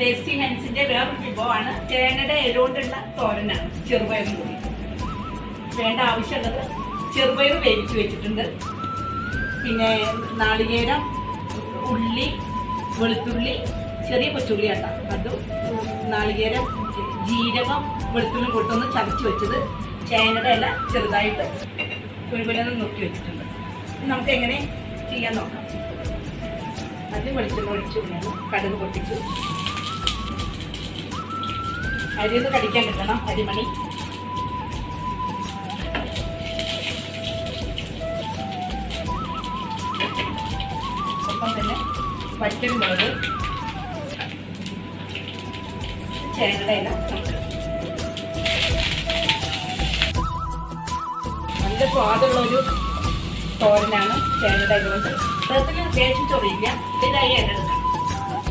Tasty ഹെൻസിന്റെ വേറൊരു വിഭവമാണ് ചേനയുടെ ഇലകൊണ്ടുള്ള തോരനാണ്. ചെറുപയറും കൂടി വേണ്ട ആവശ്യമുള്ളത് ചെറുപയർ വേവിച്ച് വെച്ചിട്ടുണ്ട്. പിന്നെ നാളികേരം, ഉള്ളി, വെളുത്തുള്ളി, ചെറിയ കൊച്ചുള്ളി ആട്ട അതും, നാളികേരം, ജീരകം, വെളുത്തുള്ളി കൊട്ടൊന്ന് ചതച്ച് വെച്ചത്, ചേനയുടെ ഇല ചെറുതായിട്ട് കുഴികുലന്ന് നോക്കി വെച്ചിട്ടുണ്ട്. നമുക്ക് എങ്ങനെ ചെയ്യാൻ നോക്കാം. അത് വെളിച്ചെണ്ണ ഒഴിച്ചു, കടുക് പൊട്ടിച്ചു, അരിയൊന്ന് കടിക്കാൻ കിട്ടണം, അരിമണി. ഒപ്പം തന്നെ വറ്റൽമുളക്, ചേനയുടെ ഇല. നല്ല സ്വാദുള്ളൊരു തോരനാണ് ചേനയുടെ ഇല കൊണ്ട്. വെള്ളത്തിന് ദേഷ്യം ചൊറിയില്ല. ഇതായി ഇല എടുക്കണം.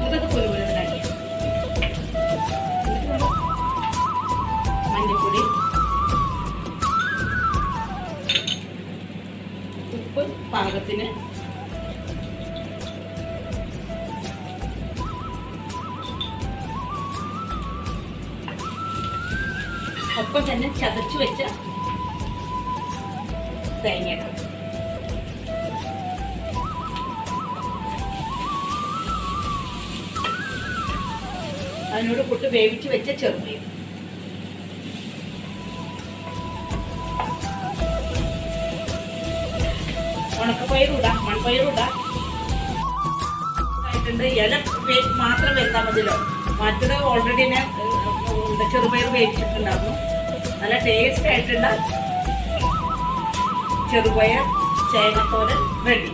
ഇതൊക്കെ കുരുമുളകിനാക്കി മഞ്ഞൾപ്പൊടി, ഉപ്പ് പാകത്തിന്, ഒപ്പം തന്നെ ചതച്ചു വെച്ച തേങ്ങ, അതിനോട് കൂട്ട് വേവിച്ച് വെച്ച ചെറുപയർ, ഉണക്കപ്പയറിടാം, മൺപയറിടാം. ഇല മാത്രം വെച്ചാൽ മതിയല്ലോ. മറ്റത് ഓൾറെഡി ഞാൻ ചെറുപയർ വേവിച്ചിട്ടുണ്ടായിരുന്നു. നല്ല ടേസ്റ്റ് ആയിട്ടുള്ള ചെറുപയർ ചേനത്തോരൻ റെഡി.